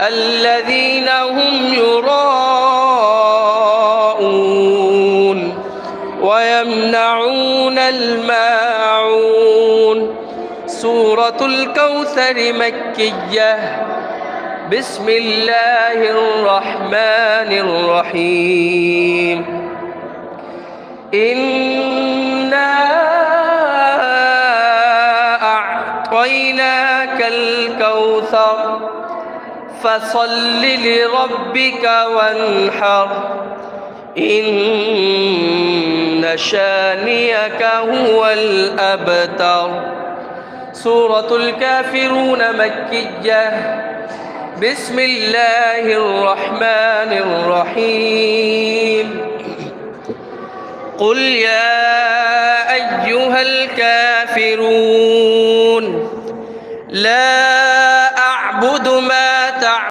الذين هم يراءون ويمنعون الماعون سورة الكوثر مكية بسم الله الرحمن الرحيم إنا أعطيناك الكوثر فصل لربك وانحر إن شانئك هو الأبتر سورة الكافرون مكية بسم الله الرحمن الرحيم قل يا أيها الكافرون لا